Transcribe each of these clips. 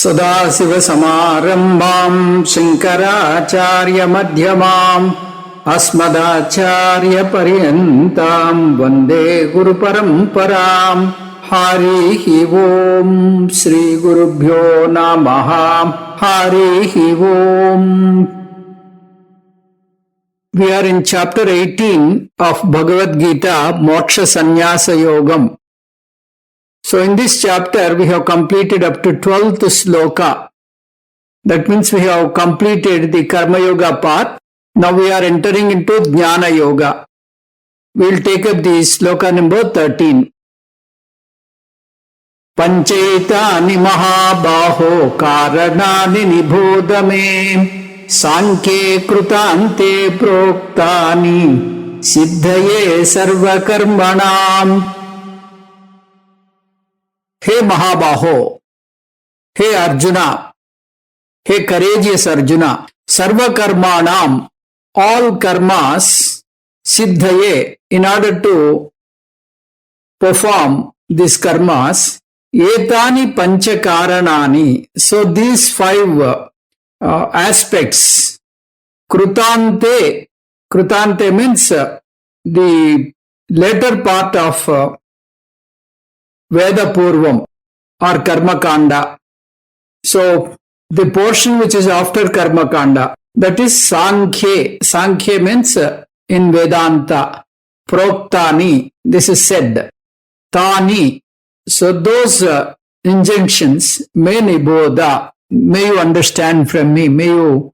सदाशिवसमारम्भाम् शङ्कराचार्यमध्यमाम् अस्मदाचार्यपर्यन्ताम् वन्दे गुरुपरम्पराम्। हरिः ओम् श्रीगुरुभ्यो नमः। हरिः ओम्. We are in chapter 18 of Bhagavad Gita, Moksha Sanyasa Yogam. So in this chapter, we have completed up to 12th sloka. That means we have completed the Karma Yoga path. Now we are entering into Jnana Yoga. We will take up the sloka number 13. Panchaitani Mahabaho Karanani Nibodame Sankhe Krutante Proktani Siddhaye Sarvakarmanam. Hey Mahabaho, hey Arjuna, hey courageous Arjuna, Sarva Karmanam, all karmas, Siddhaye, in order to perform these karmas, Etani Panchakaranani. So these five aspects, Krutante means the later part of Veda Purvam or Karma Kanda. So the portion which is after Karma Kanda, that is Sankhya. Sankhya means in Vedanta. Proktani, this is said. Tani. So those injunctions, may Niboda, may you understand from me, may you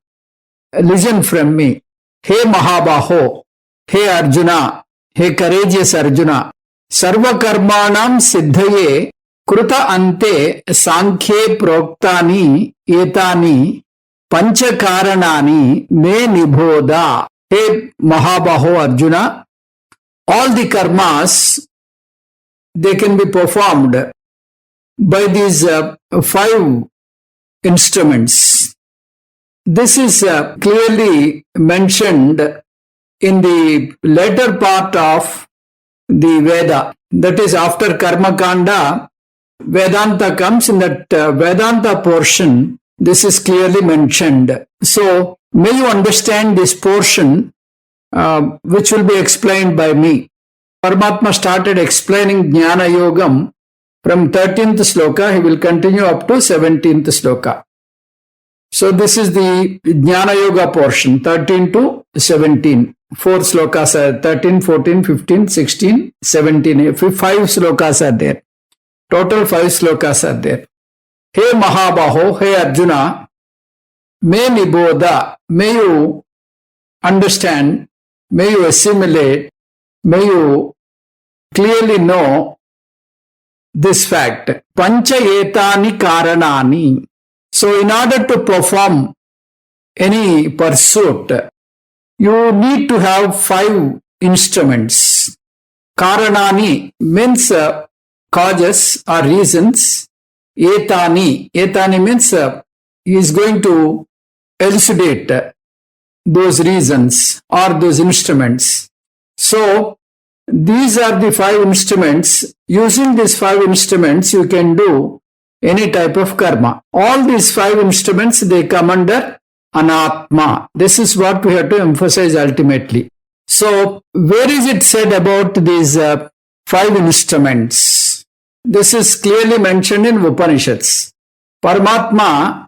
listen from me. Hey Mahabaho, hey Arjuna, hey courageous Arjuna. Sarva karmanam siddhaye kruta ante sankhye proktani etani panchakaranani me nibodha. Hey Mahabaho Arjuna, all the karmas, they can be performed by these five instruments. This is clearly mentioned in the later part of the Veda. That is after Karma Kanda, Vedanta comes. In that Vedanta portion, this is clearly mentioned. So, may you understand this portion which will be explained by me. Paramatma started explaining Jnana Yogam from 13th sloka. He will continue up to 17th sloka. So, this is the Jnana Yoga portion, 13 to 17. 4 slokas are 13, 14, 15, 16, 17. 5 slokas are there. Total 5 slokas are there. Hey Mahabaho, hey Arjuna, may Nibodha, may you understand, may you assimilate, may you clearly know this fact. Panchayetani karanani. So in order to perform any pursuit, you need to have 5 instruments. Karanani means causes or reasons. Etani means he is going to elucidate those reasons or those instruments. So these are the 5 instruments. Using these 5 instruments, you can do any type of karma. All these 5 instruments, they come under Anatma. This is what we have to emphasize ultimately. So, where is it said about these 5 instruments? This is clearly mentioned in Upanishads. Paramatma,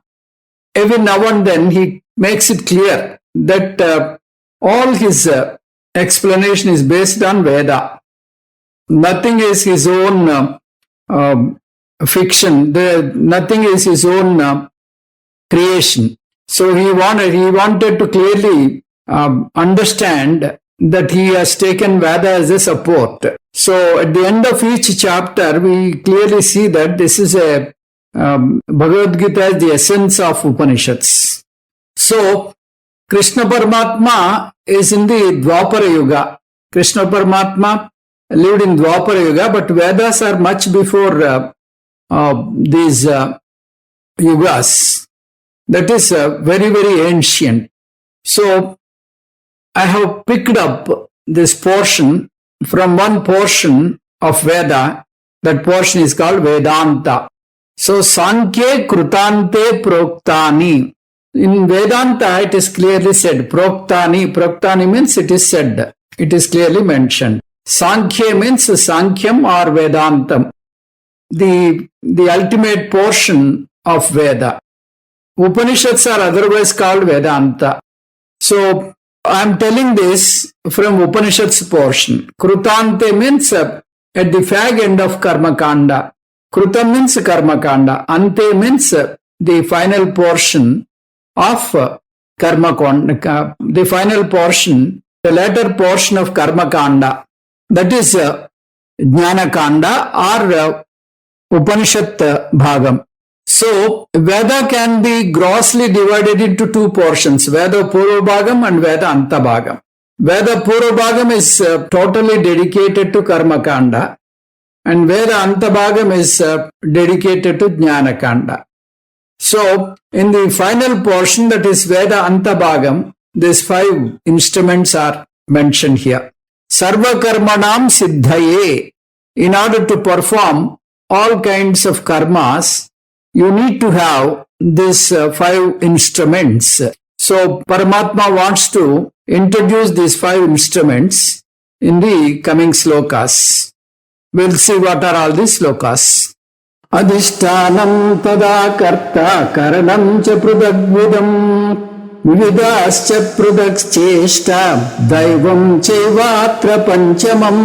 every now and then, he makes it clear that all his explanation is based on Veda. Nothing is his own fiction. Nothing is his own creation. So he wanted to clearly understand that he has taken Veda as a support. So at the end of each chapter, we clearly see that this is a Bhagavad Gita is the essence of Upanishads. So Krishna Paramatma is in the Dwapara Yuga. Krishna Paramatma lived in Dwapara Yuga, but Vedas are much before these yugas. That is very, very ancient. So, I have picked up this portion from one portion of Veda. That portion is called Vedanta. So Sankhye Krutante Proktani. In Vedanta, it is clearly said, Proktani. Proktani means it is said. It is clearly mentioned. Sankhya means Sankhyam or Vedantam. The ultimate portion of Veda. Upanishads are otherwise called Vedanta. So, I am telling this from Upanishads portion. Krutante means at the fag end of Karma Kanda. Krutam means Karma Kanda. Ante means the final portion of Karma Kanda. The final portion, the latter portion of Karma Kanda. That is Jnana Kanda or Upanishad Bhagam. So, Veda can be grossly divided into two portions, Veda Purva Bhagam and Veda Anta Bhagam. Veda Purva Bhagam is totally dedicated to Karma Kanda and Veda Anta Bhagam is dedicated to Jnana Kanda. So, in the final portion, that is Veda Anta Bhagam, these 5 instruments are mentioned here. Sarva Karmanam Siddhaye. In order to perform all kinds of karmas, you need to have these 5 instruments. So, Paramatma wants to introduce these 5 instruments in the coming slokas. We'll see what are all these slokas. Adhishtanam tada karta karanam cha prudagvidam vividascha prudakcheshta daivam chevatra panchamam.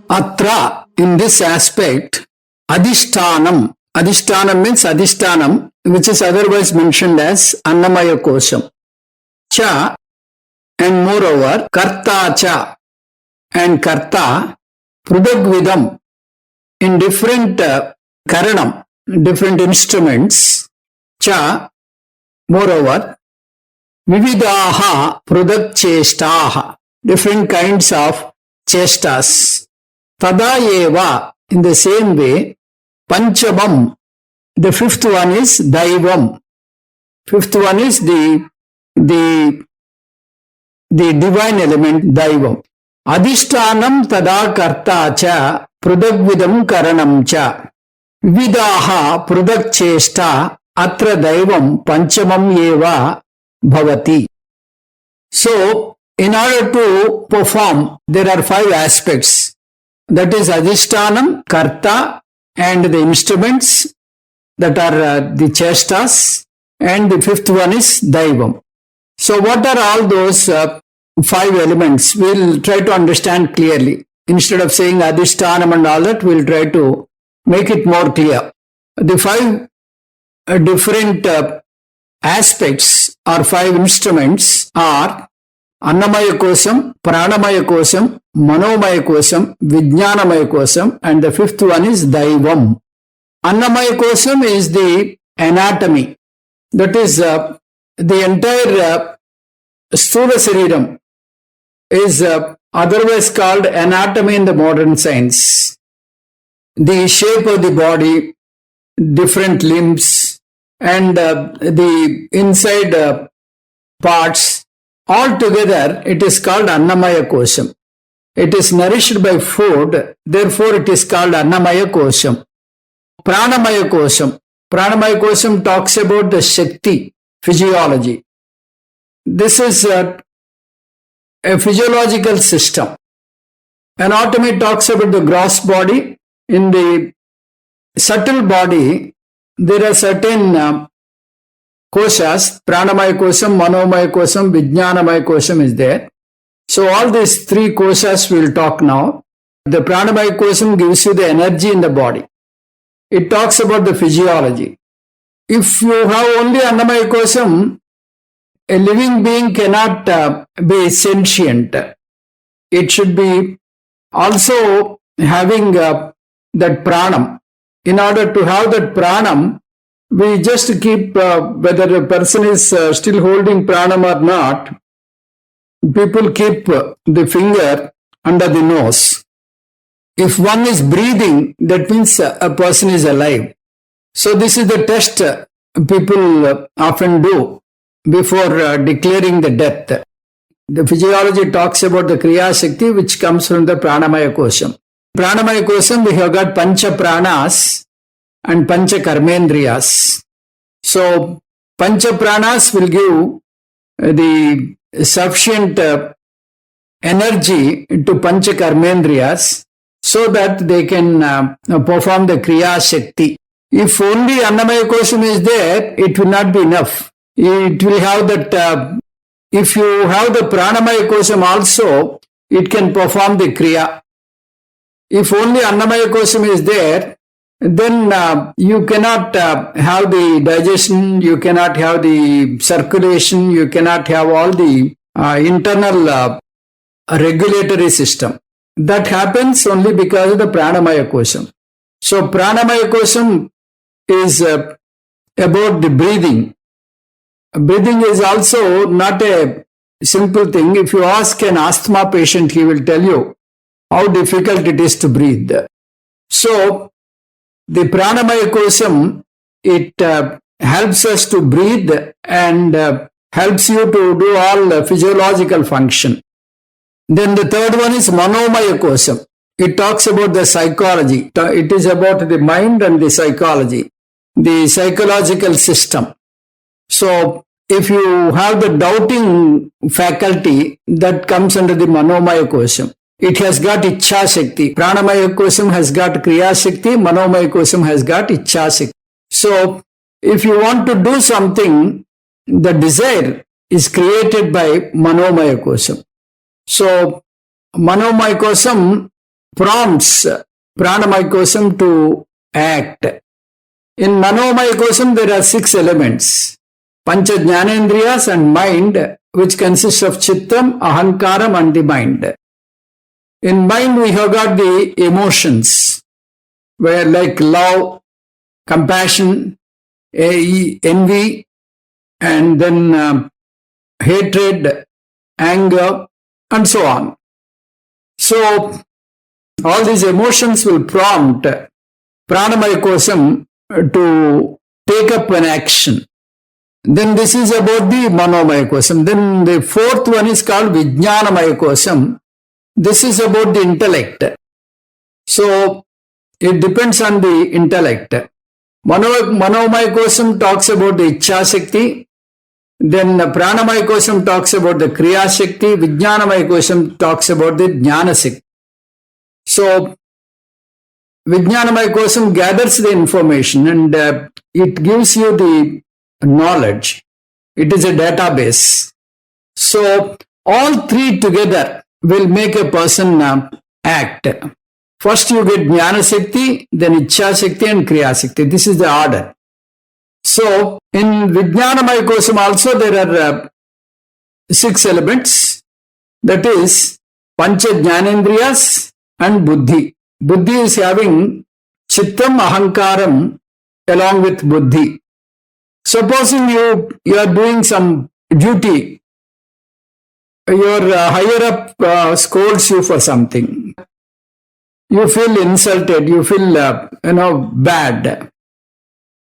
Atra, in this aspect, Adhishtanam. Adhishtanam means Adhishtanam, which is otherwise mentioned as Annamaya Kosham. Cha, and moreover, Karta cha, and Karta, Prudagvidam, in different Karanam, different instruments, cha, moreover, Vividaha Prudakcheshtaha, different kinds of chestas. Tada eva, in the same way, Panchamam, the 5th one is Daivam. 5th one is the divine element Daivam. Adhishtanam tada karta cha prudagvidam karanam cha vidaha prudakcheshta atra Daivam panchamam eva bhavati. So, in order to perform, there are 5 aspects. That is Adhishtanam, Karta, and the instruments that are the chestas, and the 5th one is Daivam. So what are all those 5 elements? We'll try to understand clearly. Instead of saying Adhishtanam and all that, we'll try to make it more clear. The 5 different aspects or 5 instruments are Annamaya Kosham, Pranamaya Kosham, Manomaya Kosham, Vijnanamaya Kosham, and the 5th one is Daivam. Annamaya Kosham is the anatomy. That is the entire Sthula Sariram is otherwise called anatomy in the modern science. The shape of the body, different limbs, and the inside parts, all together it is called Annamaya Kosham. It is nourished by food, therefore it is called Annamaya Kosham. Pranamaya Kosham. Pranamaya Kosham talks about the Shakti, physiology. This is a physiological system. Anatomy talks about the gross body. In the subtle body, there are certain koshas, Pranamaya Kosham, Manomaya Kosham, Vijnanamaya Kosham is there. So all these 3 koshas we will talk now. The Pranamaya Kosham gives you the energy in the body. It talks about the physiology. If you have only Annamaya Kosham, a living being cannot be sentient. It should be also having that pranam. In order to have that pranam, we just keep, whether a person is still holding pranam or not, people keep the finger under the nose. If one is breathing, that means a person is alive. So this is the test people often do before declaring the death. The physiology talks about the Kriya Shakti which comes from the Pranamaya Kosham. Pranamaya Kosham, we have got Pancha Pranas. and Pancha Karmendriyas. So, Pancha Pranas will give the sufficient energy to Pancha Karmendriyas so that they can perform the Kriya Shakti. If only Annamaya Kosham is there, it will not be enough. It will have that, if you have the Pranamaya Kosham also, it can perform the Kriya. If only Annamaya Kosham is there, then you cannot have the digestion, you cannot have the circulation, you cannot have all the internal regulatory system. That happens only because of the Pranamaya Kosham. So Pranamaya Kosham is about the breathing. Breathing is also not a simple thing. If you ask an asthma patient, he will tell you how difficult it is to breathe. So the Pranamaya Kosham, it helps us to breathe and helps you to do all physiological function. Then the third one is Manomaya Kosham. It talks about the psychology. It is about the mind and the psychology, the psychological system. So, if you have the doubting faculty, that comes under the Manomaya Kosham. It has got Ichha Shakti. Pranamaya Kosham has got Kriya Shakti. Manomaya Kosham has got Ichha Shakti. So, if you want to do something, the desire is created by Manomaya Kosham. So, Manomaya Kosham prompts Pranamaya Kosham to act. In Manomaya Kosham, there are 6 elements. Pancha Jnanendriyas and mind, which consists of Chittam, Ahankaram and the mind. In mind, we have got the emotions, where like love, compassion, envy, and then hatred, anger, and so on. So, all these emotions will prompt Pranamaya Kosham to take up an action. Then this is about the Manomaya Kosham. Then the fourth one is called Vijnanamaya Kosham. This is about the intellect. So, it depends on the intellect. Manomaya Kosham talks about the Ichha Shakti. Then Pranamaya Kosham talks about the Kriya Shakti. Vijnanamaya Kosham talks about the Jnana Shakti. So, Vijnanamaya Kosham gathers the information and it gives you the knowledge. It is a database. So, all three together will make a person act. First you get Jnana Shakti, then Ichha Shakti and Kriya Shakti. This is the order. So, in Vijnanamaya Kosham also there are 6 elements. That is Pancha Jnanendriyas and Buddhi. Buddhi is having Chittam, Ahankaram along with Buddhi. Supposing you are doing some duty, your higher up scolds you for something. You feel insulted, you feel bad.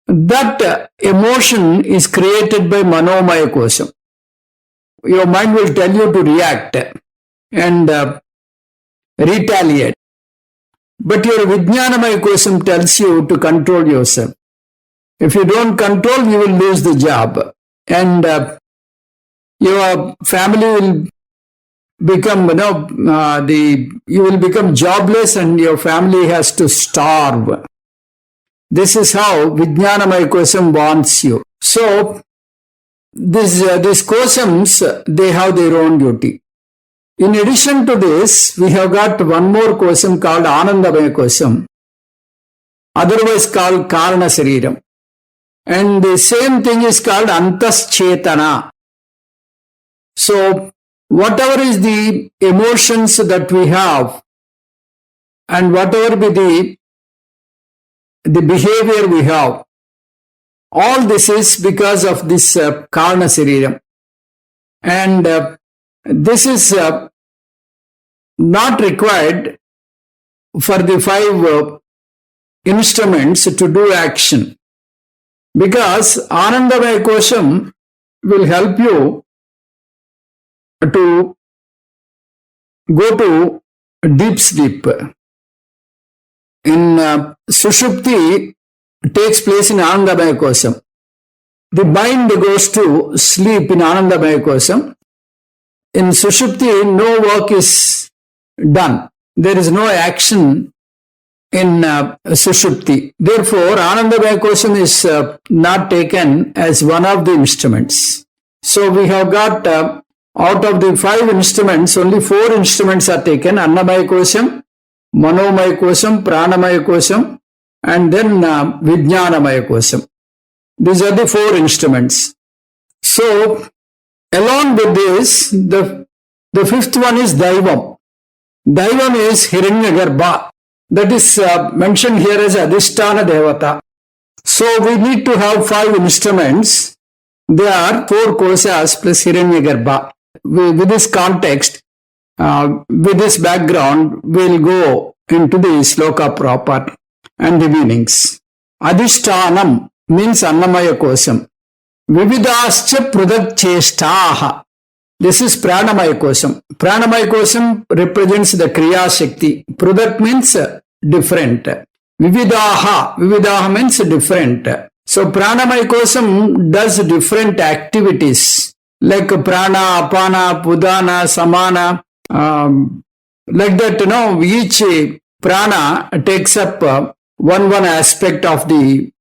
That emotion is created by Manomaya Kosham. Your mind will tell you to react and retaliate. But your Vijnanamaya Kosham tells you to control yourself. If you don't control, you will lose the job. And your family will become, you will become jobless and your family has to starve. This is how Vijnanamaya Kosham wants you. So, these Koshams, they have their own duty. In addition to this, we have got one more Kosham called Anandamaya Kosham, otherwise called Karana Sariram. And the same thing is called Antas Chetana. So, whatever is the emotions that we have and whatever be the behavior we have, all this is because of this Karana Sariram. And this is not required for the 5 instruments to do action. Because Anandamaya Kosham will help you to go to deep sleep. In Sushupti, takes place in Anandamaya Kosam. The mind goes to sleep in Anandamaya Kosam. In Sushupti, no work is done. There is no action in Sushupti. Therefore, Anandamaya Kosam is not taken as one of the instruments. So we have got, out of the 5 instruments, only 4 instruments are taken. Annamaya Kosam, Manomaya Kosam, Pranamaya Kosam, and then Vijnanamaya Kosam. These are the 4 instruments. So, along with this, the 5th one is Daivam. Daivam is Hiranyagarbha. That is mentioned here as Adhisthana Devata. So, we need to have 5 instruments. There are 4 kosas plus Hiranyagarbha. With this context, with this background, we'll go into the sloka proper and the meanings. Adhishthanam means Annamaya Kosam. Vividascha Prudakcheshtaha. This is Pranamaya Kosam. Pranamaya Kosam represents the Kriya Shakti. Prudak means different. Vividaha means different. So Pranamaya Kosam does different activities like Prana, Apana, Pudana, Samana. Like that, each prana takes up one aspect of the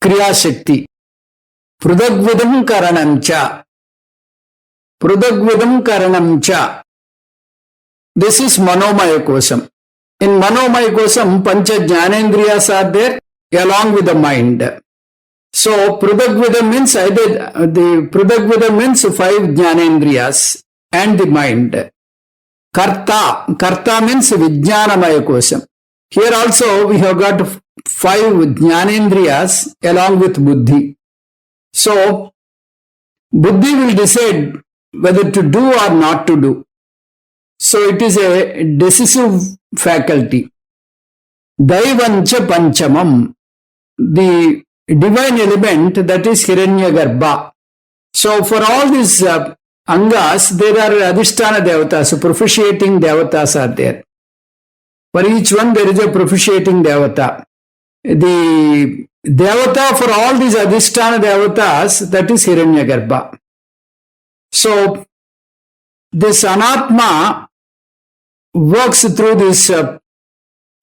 Kriya Shakti. Prudagvidam Karanamcha. Prudagvidam Karanamcha. This is Manomaya Kosam. In Manomaya Kosam, Pancha Jnanendriyas are there along with the mind. So, Prudagvidam means the Prudagvidam means 5 Jnanendriyas and the mind. Karta means Vijnanamaya Kosam. Here also we have got 5 Jnanendriyas along with Buddhi. So, Buddhi will decide whether to do or not to do. So, it is a decisive faculty. Daivancha Panchamam. The divine element, that is Hiranyagarbha. So, for all these Angas, there are Adhisthana Devatas, propitiating Devatas are there. For each one, there is a propitiating Devata. The Devata for all these Adhisthana Devatas, that is Hiranyagarbha. So, this Anatma works through these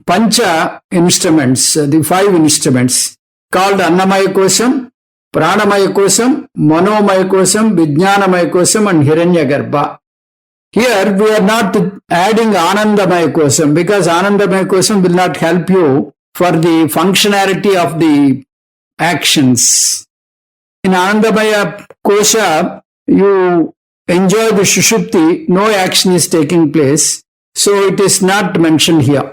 Pancha instruments, the 5 instruments called Annamaya Kosam, Pranamaya Kosam, Manomaya Kosam, Vijnanamaya Kosam and Hiranyagarbha. Here we are not adding Anandamaya Kosam because Anandamaya Kosam will not help you for the functionality of the actions. In Anandamaya Kosha, you enjoy the Sushupti, no action is taking place, so it is not mentioned here.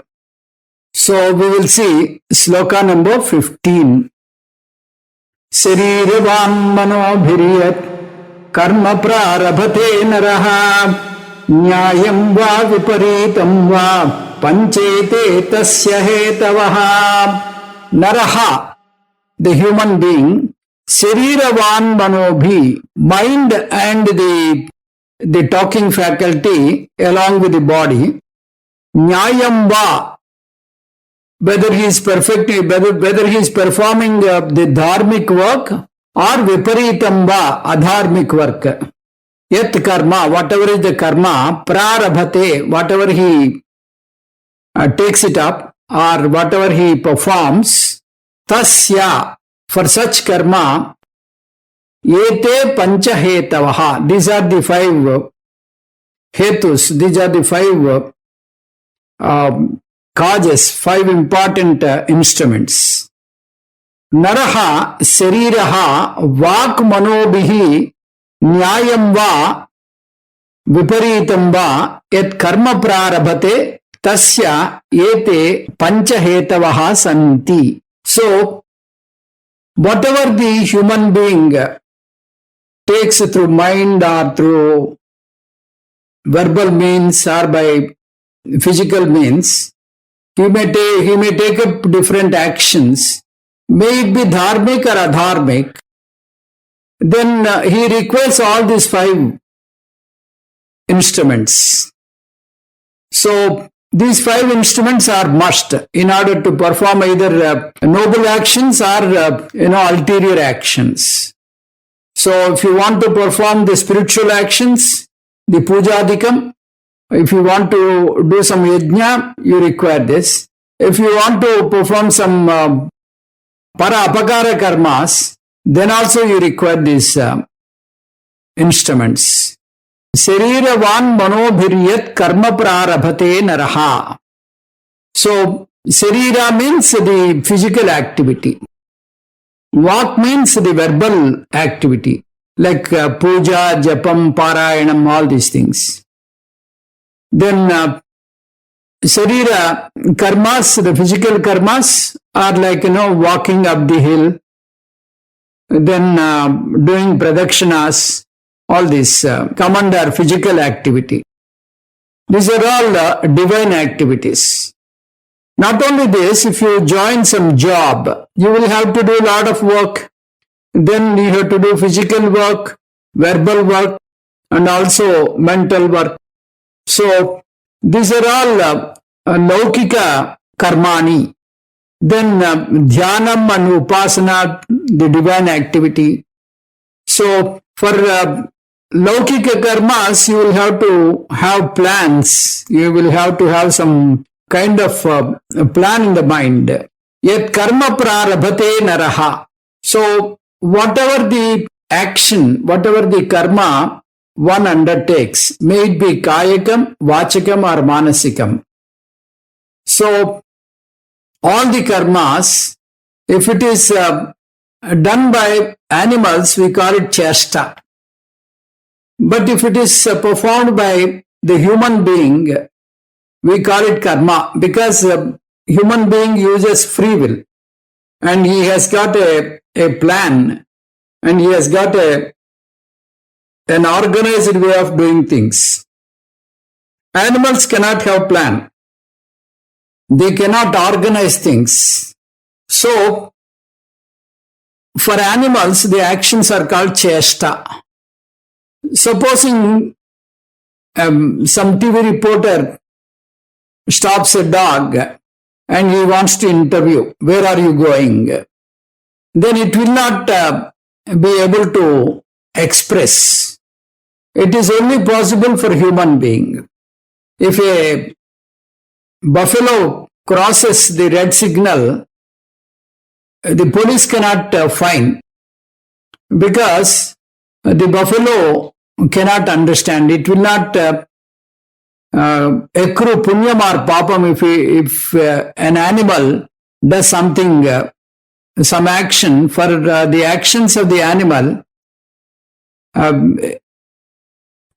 So we will see sloka number 15. Sariravan manobhiriyat karma prarabhate naraha nyayam va viparitam va panchete tasya hetavaha. Naraha, the human being, Sariravan manobhi, mind and the talking faculty along with the body, nyayam va, whether he is whether he is performing the dharmic work or viparitam va, adharmic work. Yet karma, whatever is the karma, prarabhate, whatever he takes it up or whatever he performs, tasya, for such karma, ete pancha hetavaha. These are the 5 hetus, these are the 5 causes, 5 important instruments. Naraha, Sariraha, Vak Manobhihi, Nyayam va, Viparitam va, Yat Karma Prarabhate, Tasya Ete Pancha Hetavaha Santi. So, whatever the human being takes through mind or through verbal means or by physical means, he may take up different actions, may it be dharmic or adharmic, then he requires all these 5 instruments. So, these 5 instruments are must in order to perform either noble actions or ulterior actions. So if you want to perform the spiritual actions, the pujadikam, if you want to do some yajna, you require this. If you want to perform some para apakara karmas, then also you require these instruments. Sariravan manobhiryat karma prarabhate naraha. So, sarira means the physical activity. Vak means the verbal activity, like puja, japam, parayanam, all these things. Then, sarira karmas, the physical karmas are like, walking up the hill, then doing pradakshinas, all these come under physical activity. These are all divine activities. Not only this, if you join some job, you will have to do a lot of work. Then you have to do physical work, verbal work, and also mental work. So, these are all laukika karmani. Then dhyanam and upasana, the divine activity. So, for laukika karmas, you will have to have plans. You will have to have some kind of plan in the mind. Yet karma prarabhate naraha. So, whatever the action, whatever the karma one undertakes, may it be kayakam, vachakam or manasikam. So, all the karmas, if it is done by animals, we call it chesta. But if it is performed by the human being, we call it karma, because human being uses free will and he has got a plan and he has got an organized way of doing things. Animals cannot have plan. They cannot organize things. So, for animals, the actions are called chesta. Supposing some TV reporter stops a dog and he wants to interview, where are you going? Then it will not be able to express. It is only possible for human being. If a buffalo crosses the red signal, the police cannot fine, because the buffalo cannot understand. It will not accrue punyam or papam if an animal does something, some action. For the actions of the animal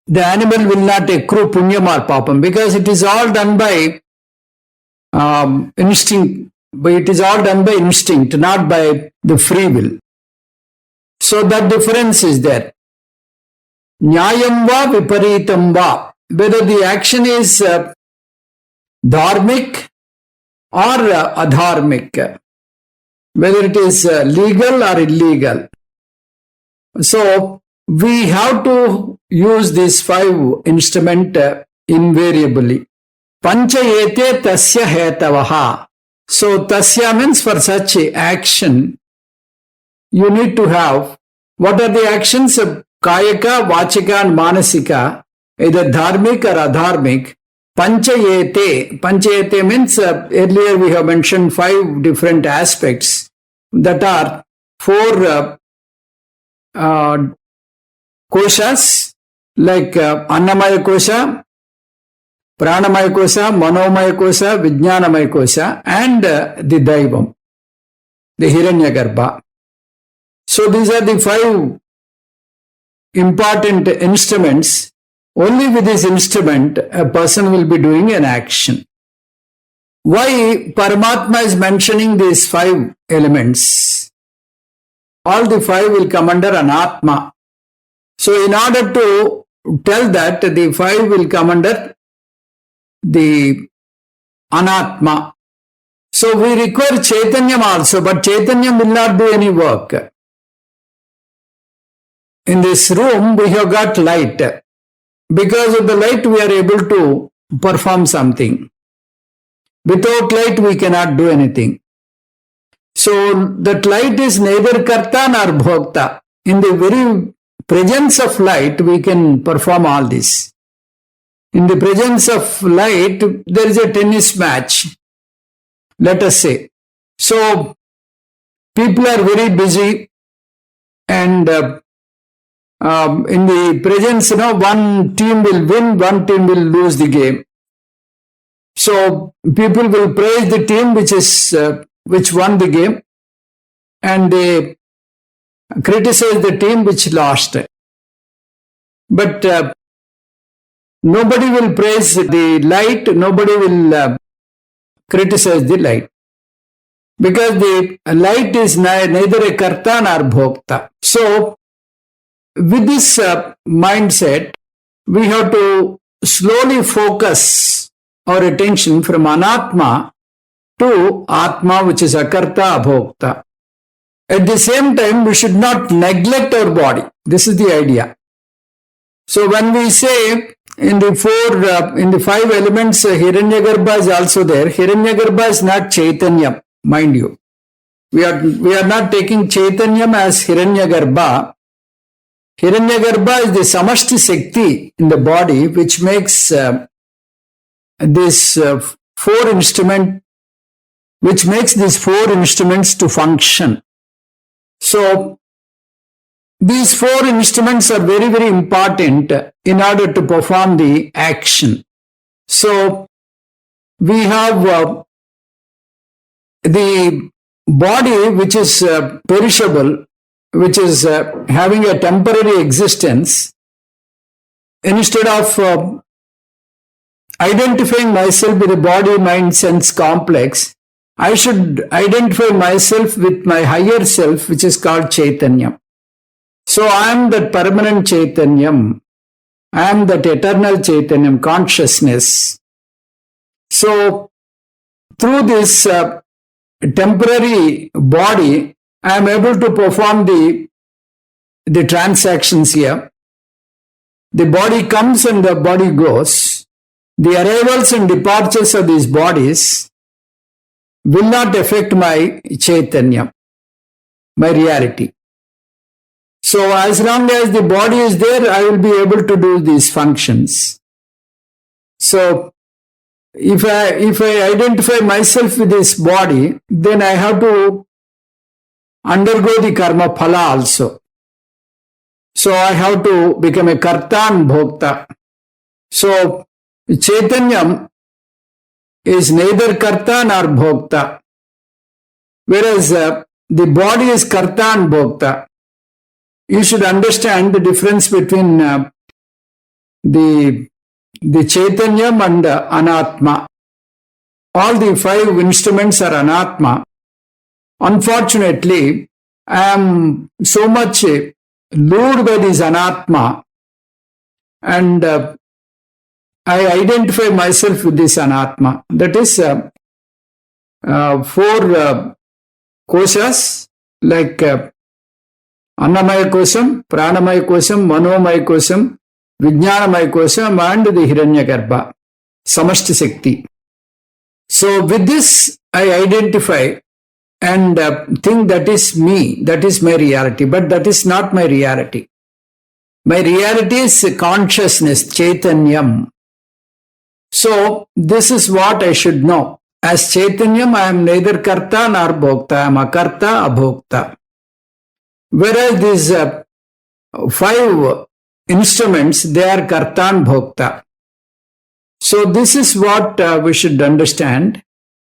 will not accrue punyam or papam, because it is all done by instinct. But it is all done by instinct, not by the free will. So that difference is there. Nyayam va viparitam va. Whether the action is dharmic or adharmic. Whether it is legal or illegal. So, we have to use these 5 instruments invariably. Panchayete tasya hetavaha. So, tasya means for such action, you need to have, what are the actions? Kayaka, vachika and manasika, either dharmic or adharmic. Panchayete. Panchayete means, earlier we have mentioned 5 different aspects that are 4 koshas, like Annamaya kosha, Pranamaya kosha, Manomaya kosha, Vijnanamaya kosha, and the Daivam, the Hiranyagarbha. So these are the 5 important instruments. Only with this instrument, a person will be doing an action. Why Paramatma is mentioning these 5 elements? All the 5 will come under Anatma. So in order to tell that, the 5 will come under the Anatma. So we require Chaitanyam also, but Chaitanyam will not do any work. In this room, we have got light. Because of the light, we are able to perform something. Without light, we cannot do anything. So that light is neither karta nor bhokta. In the very presence of light, we can perform all this. In the presence of light, there is a tennis match, let us say. So people are very busy, and in the presence, one team will win, one team will lose the game. So people will praise the team which won the game, and they criticize the team which lost. But nobody will praise the light, nobody will criticize the light. Because the light is neither a karta nor bhokta. So, with this mindset, we have to slowly focus our attention from anatma to atma, which is akarta, abhokta. At the same time, we should not neglect our body. This is the idea. So, when we say in the five elements, Hiranyagarbha is also there. Hiranyagarbha is not Chaitanya. Mind you, we are not taking Chaitanyam as Hiranyagarbha. Hiranyagarbha is the samashti Shakti in the body, which makes these four instruments to function. So these four instruments are very, very important in order to perform the action. So we have the body, which is perishable, which is having a temporary existence. Instead of identifying myself with the body, mind, sense complex, I should identify myself with my higher self, which is called Chaitanyam. So I am that permanent Chaitanyam. I am that eternal Chaitanyam, consciousness. So through this temporary body, I am able to perform the transactions here. The body comes and the body goes. The arrivals and departures of these bodies will not affect my Chaitanya, my reality. So as long as the body is there, I will be able to do these functions. So if I identify myself with this body, then I have to undergo the karma phala also. So I have to become a karta and bhokta. So Chaitanyam is neither karta nor bhokta, whereas the body is karta and bhokta. You should understand the difference between the Chaitanyam and Anatma. All the five instruments are Anatma. Unfortunately, I am so much lured by this Anatma, and I identify myself with this Anatma. That is four koshas like Annamaya Kosham, Pranamaya Kosham, Manomaya Kosham, Vijnanamaya Kosham, and the Hiranyagarbha, Samashti Shakti. So with this, I identify and think that is me, that is my reality, but that is not my reality. My reality is consciousness, Chaitanyam. So this is what I should know. As Chaitanyam, I am neither karta nor bhokta, I am akarta, abhokta. Whereas these five instruments, they are karta and bhokta. So this is what we should understand.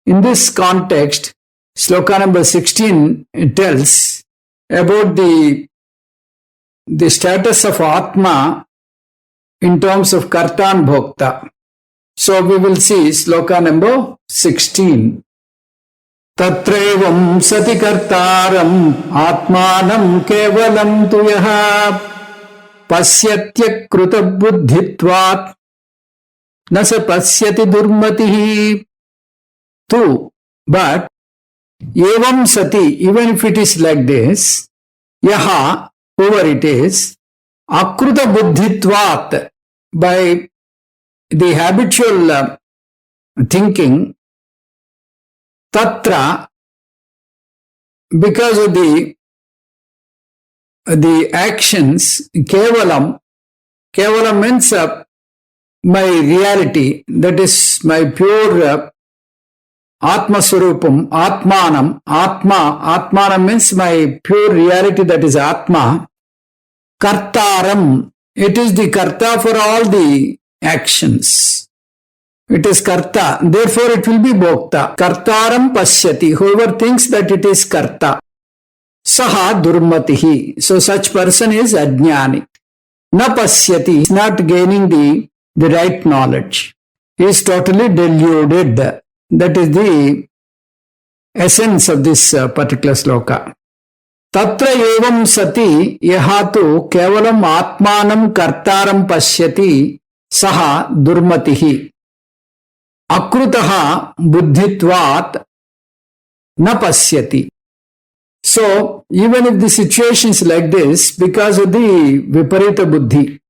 In this context, sloka number 16 tells about the status of Atma in terms of karta and bhokta. So we will see sloka number 16. Tatrevam sati kartaram atmanam kevalam tuyaha pasyatya kruta buddhitvat nasa pasyati durmatihi. Two, but evam sati, even if it is like this, yaha, whoever it is, akruta buddhitvat, by the habitual thinking, Tatra, because of the actions, kevalam means my reality, that is my pure Atma Swarupam, Atmanam means my pure reality, that is Atma. Kartaram, it is the Karta for all the actions. It is Karta, therefore it will be Bhokta. Kartaram Pasyati, whoever thinks that it is Karta. Saha Durmatihi, so such person is Ajnani. Na Pasyati, is not gaining the right knowledge. He is totally deluded. That is the essence of this particular sloka. Tatra evam sati yahatu kevalam atmanam kartaram pasyati saha durmatihi. Akrutaha buddhitvat na pasyati. So, even if the situation is like this, because of the viparita buddhi,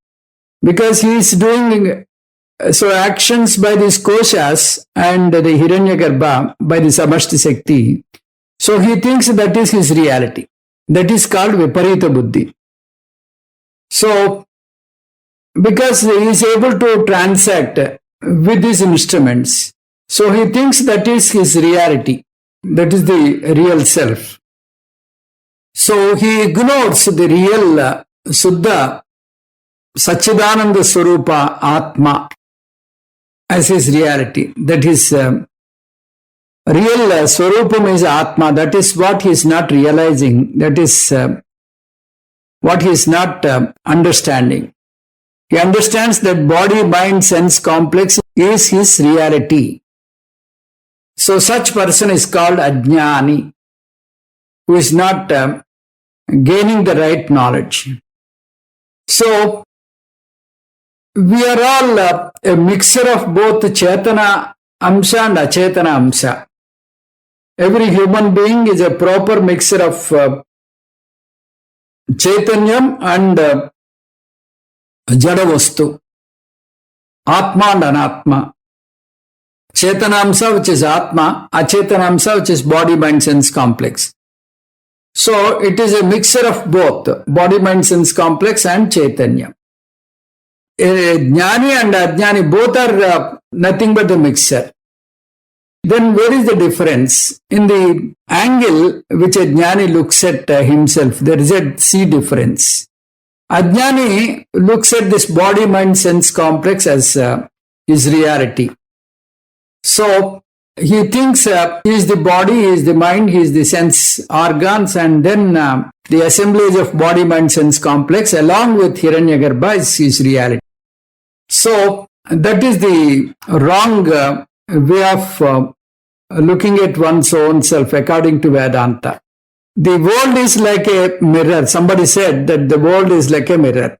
because he is doing actions by these koshas and the Hiranyagarbha by the Samashti Shakti, so he thinks that is his reality. That is called viparita buddhi. So, because he is able to transact with these instruments, so he thinks that is his reality. That is the real self. So he ignores the real Suddha Satchidananda Swarupa Atma as his reality. That his real Swarupam is Atma. That is what he is not realizing. That is what he is not understanding. He understands that body, mind, sense complex is his reality. So such person is called Ajnani, who is not gaining the right knowledge. So, we are all a mixture of both Chetana Amsha and Achetana Amsha. Every human being is a proper mixture of Chaitanyam and Jadavastu, Atma and Anatma. Chetanamsa, which is Atma, Achetanamsa, which is body, mind, sense complex. So, it is a mixture of both body, mind, sense complex and Chaitanya. Jnani and Ajnani both are nothing but a mixture. Then where is the difference? In the angle which a Jnani looks at himself, there is a see difference. Ajnani looks at this body, mind, sense complex as his reality. So, he thinks he is the body, he is the mind, he is the sense organs, and then the assemblage of body, mind, sense complex along with Hiranyagarbha is his reality. So, that is the wrong way of looking at one's own self according to Vedanta. The world is like a mirror. Somebody said that the world is like a mirror.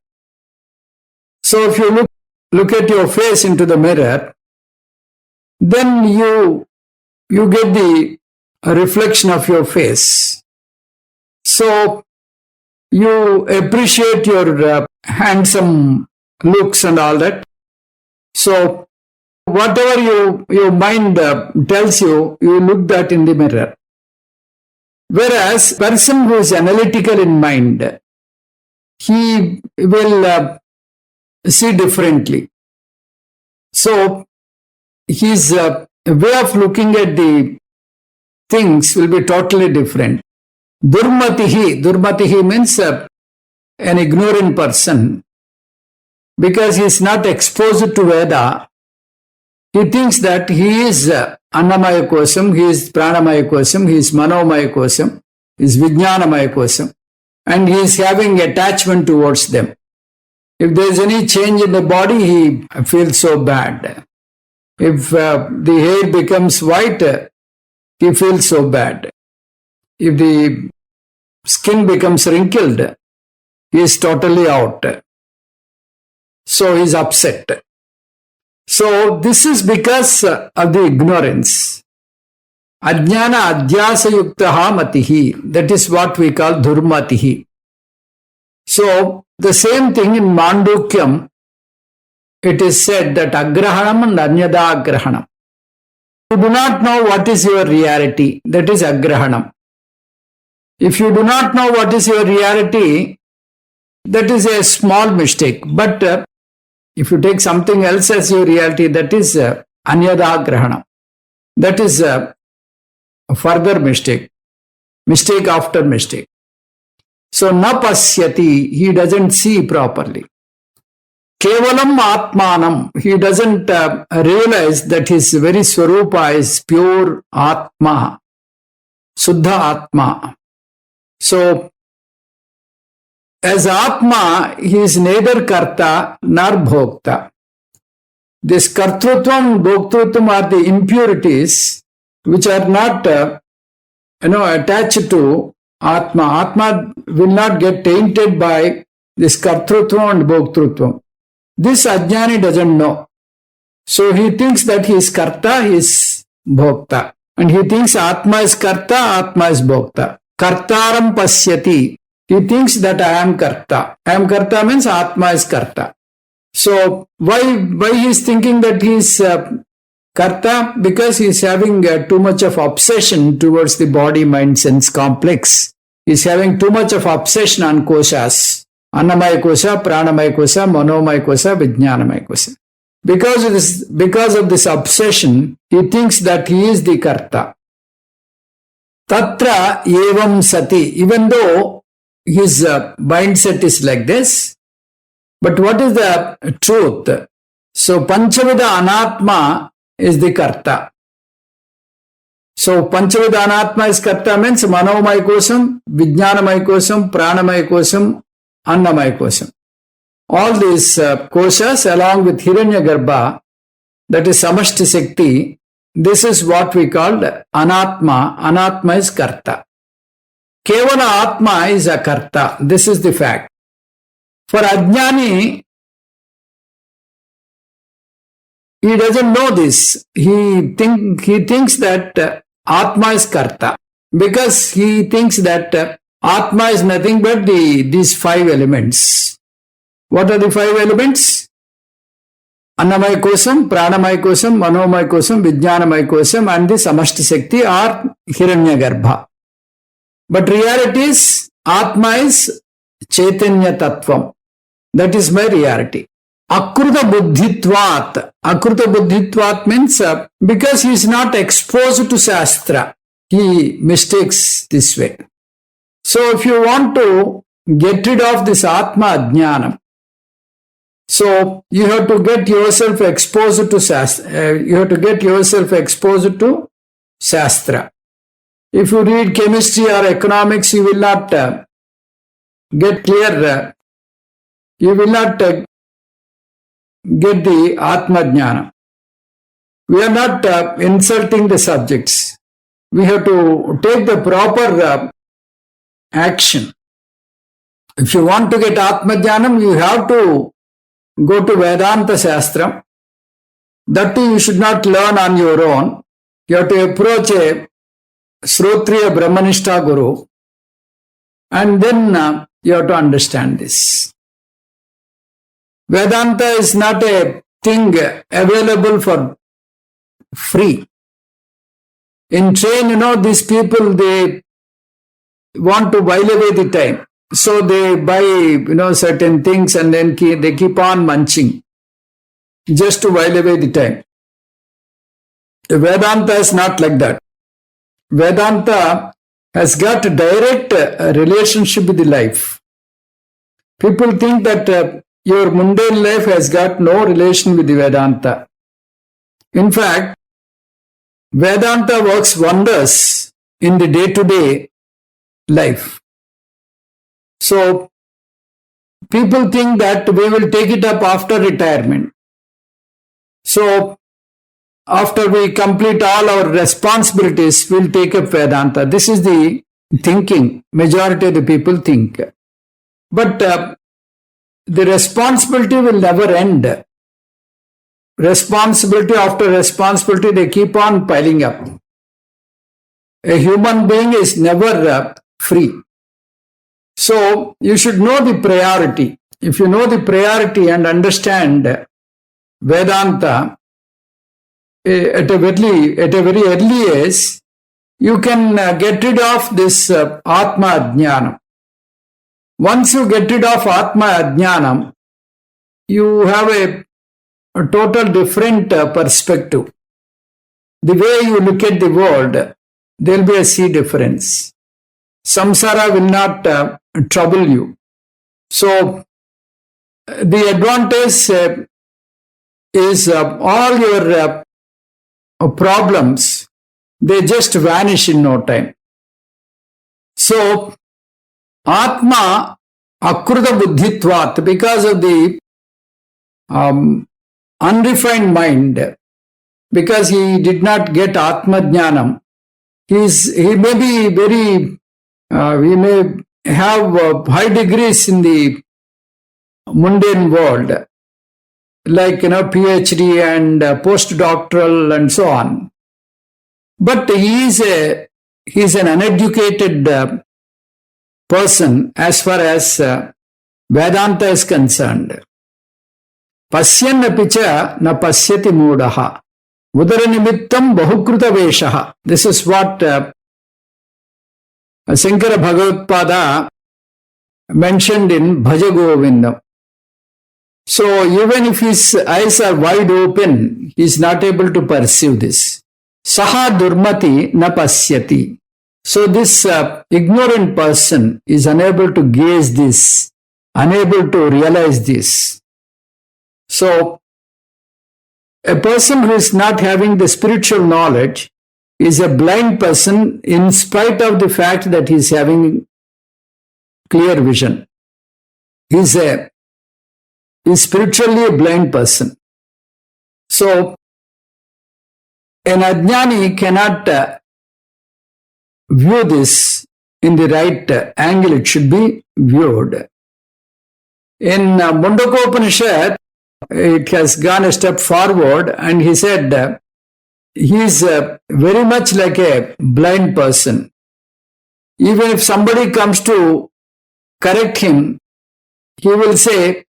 So, if you look at your face into the mirror, then you get the reflection of your face. So, you appreciate your handsome looks and all that. So, whatever your mind tells you, you look that in the mirror. Whereas, person who is analytical in mind, he will see differently. So, his way of looking at the things will be totally different. Durmatihi means an ignorant person, because he is not exposed to Veda. He thinks that he is Annamaya Kosam, he is Pranamaya Kosam, he is Manomaya Kosam, he is Vijnanamaya Kosam, and he is having attachment towards them. If there is any change in the body, he feels so bad. If the hair becomes white, he feels so bad. If the skin becomes wrinkled, he is totally out. So he is upset. So this is because of the ignorance. Ajnana adhyasa yuktaha matihi. That is what we call dhurmatihi. So the same thing in Mandukyam, it is said that agrahanam and anyada agrahanam. do not know what is your reality, that is agrahanam. If you do not know what is your reality, that is a small mistake. But if you take something else as your reality, that is anyada grahanam. That is a further mistake. Mistake after mistake. So na pasyati, he doesn't see properly. Kevalam atmanam, he doesn't realize that his very swarupa is pure atma, suddha atma. So, as atma, he is neither karta nor bhokta. This kartrutvam, bhoktrutvam are the impurities which are not attached to atma. Atma will not get tainted by this kartrutvam and bhoktrutvam. This ajnani doesn't know. So he thinks that he is karta, he is bhokta. And he thinks atma is karta, atma is bhokta. Kartaram pasyati. He thinks that I am karta. I am karta means atma is karta. So why he is thinking that he is karta? Because he is having too much of obsession towards the body, mind, sense complex. He is having too much of obsession on koshas. Annamaya kosha, pranamaya kosha, manomaya kosha, vijnanamaya kosha. Because of this obsession, he thinks that he is the karta. Tatra evam sati. Even though his mindset is like this, but what is the truth? So Panchavida Anatma is the karta. So Panchavida Anatma is karta means manomaya kosam, vijnanamaya kosam, pranamaya kosam, annamaya kosam. All these koshas along with Hiranyagarbha, that is Samashti Shakti, this is what we call Anatma. Anatma is karta. Kevala Atma is a karta. This is the fact. For Ajnani, he doesn't know this. He thinks that Atma is karta. Because he thinks that Atma is nothing but these 5 elements. What are the 5 elements? Annamaya kosam, pranamaya kosam, manomaya kosam, vijnanamaya kosam, and the Samashti Shakti or Hiranyagarbha. But reality is, Atma is Chaitanya Tattvam. That is my reality. Akruta buddhitvat. Akruta buddhitvat means because he is not exposed to Shastra, he mistakes this way. So if you want to get rid of this Atma Ajnanam, so you have to get yourself exposed to Shastra. If you read chemistry or economics, you will not get clear. You will not get the Atma Jnana. We are not insulting the subjects. We have to take the proper action. If you want to get Atma Jnanam, you have to go to Vedanta Shastra. That too you should not learn on your own. You have to approach a Shrotriya Brahmanishta Guru, and then you have to understand this. Vedanta is not a thing available for free. In train, these people, they want to while away the time. So they buy, certain things and then they keep on munching just to while away the time. Vedanta is not like that. Vedanta has got a direct relationship with the life. People think that your mundane life has got no relation with the Vedanta. In fact, Vedanta works wonders in the day-to-day life. So, people think that we will take it up after retirement. So, after we complete all our responsibilities, we'll take up Vedanta. This is the thinking. Majority of the people think. But the responsibility will never end. Responsibility after responsibility, they keep on piling up. A human being is never free. So, you should know the priority. If you know the priority and understand Vedanta, at a very early age, you can get rid of this Atma Ajnanam. Once you get rid of Atma Ajnanam, you have a total different perspective. The way you look at the world, there will be a sea difference. Samsara will not trouble you. So, the advantage is all your problems, they just vanish in no time. So, Atma Akruta Buddhitvat, because of the unrefined mind, because he did not get Atma Jnanam, he may be very, he may have high degrees in the mundane world, like PhD and postdoctoral and so on. But he is an uneducated person as far as Vedanta is concerned. Pasyanapicha na pasyati moodaha. Udaranimittam bahukruta veshaha. This is what Sankara Bhagavad mentioned in Bhaja Govindam. So even if his eyes are wide open, he is not able to perceive this. Saha durmati na pasyati. So this ignorant person is unable to gaze this, unable to realize this. So a person who is not having the spiritual knowledge is a blind person in spite of the fact that he is having clear vision. He is spiritually a blind person. So an ajnani cannot view this in the right angle. It should be viewed. In Mundaka Upanishad, it has gone a step forward, and he said he is very much like a blind person. Even if somebody comes to correct him, he will say,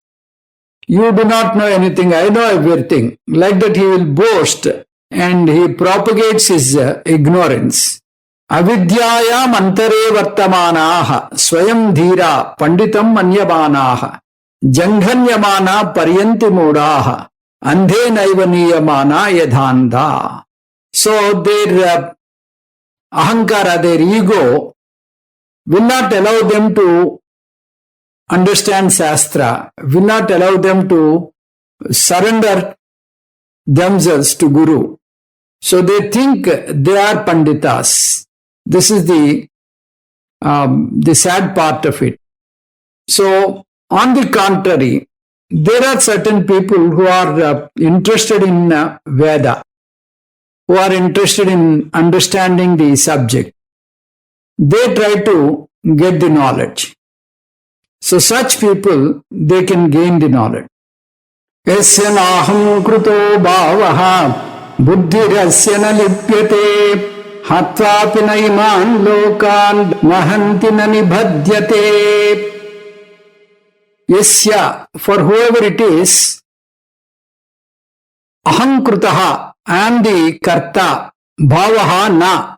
"You do not know anything, I know everything." Like that he will boast, and he propagates his ignorance. Avidyayam antare vartamanaha swayam dhira panditam manyamanaha janghanyamana paryanti moodaha andhe naivaniyamana yadhanda. So their ahankara, their ego, will not allow them to understand Shastra, will not allow them to surrender themselves to Guru. So they think they are Panditas. This is the sad part of it. So on the contrary, there are certain people who are interested in Veda, who are interested in understanding the subject. They try to get the knowledge. So such people, they can gain the knowledge. Yasya naham kruto bhavaha buddhirasya na lipyate hatvapi na iman lokan nahanti na nibhadyate. Yasya, for whoever it is, ahankrutaha, I am the karta, bhavaha na,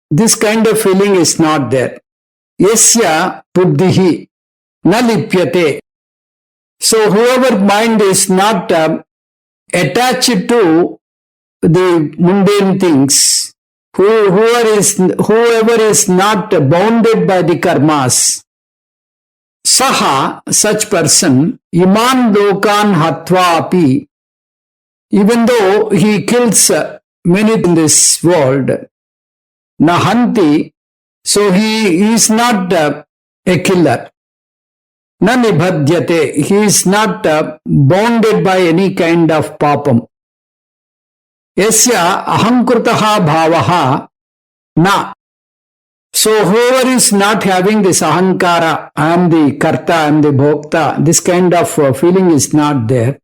this kind of feeling is not there. Yasya buddhihi na lipyate. So whoever mind is not attached to the mundane things, whoever is not bounded by the karmas, saha, such person, iman lokan hatva api, even though he kills many in this world, nahanti, so he is not a killer. Na nibhadyate, he is not bounded by any kind of papam. Yasya ahankrutaha bhavaha na. So whoever is not having this ahankara, I am the karta, I am the bhokta, this kind of feeling is not there.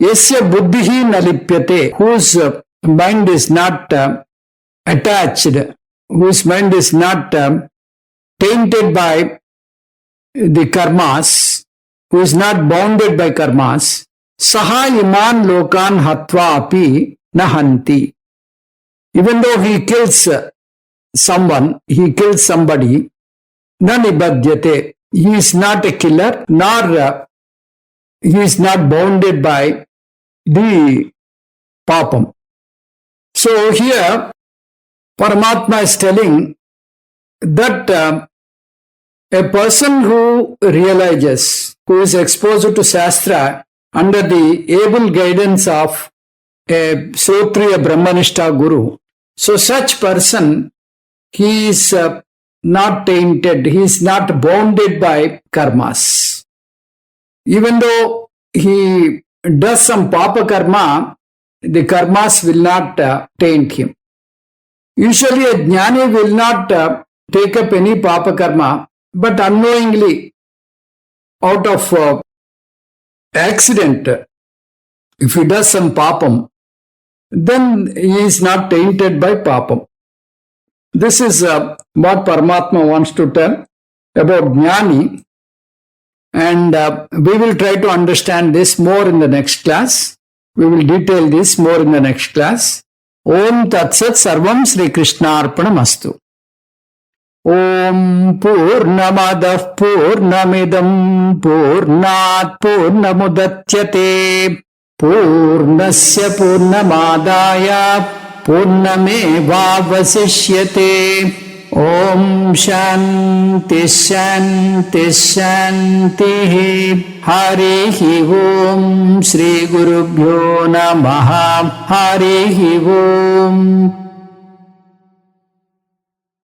Yasya buddhihi na lipyate, whose mind is not attached, whose mind is not tainted by the karmas, who is not bounded by karmas, saha iman lokan hatva api nahanti. Even though he kills someone, he kills somebody, na nibadhyate. He is not a killer, nor he is not bounded by the papam. So here, Paramatma is telling that a person who realizes, who is exposed to Shastra under the able guidance of a Srotriya Brahmanishta Guru, so such person, he is not tainted, he is not bounded by karmas. Even though he does some papa karma, the karmas will not taint him. Usually a jnani will not take up any papa karma, but unknowingly, out of accident, if he does some papam, then he is not tainted by papam. This is what Paramatma wants to tell about jnani, and we will try to understand this more in the next class. We will detail this more in the next class. Om Tat Sat Sarvam Sri Krishna Arpanamastu. Om Purnamadah Purnamidam Purnat Purnamudatyate Purnasya Purnamadaya Purnamevavasishyate. Om Shanti Shanti Shanti. Harihi Om Shri Gurubhyo Namaha. Harihi Om.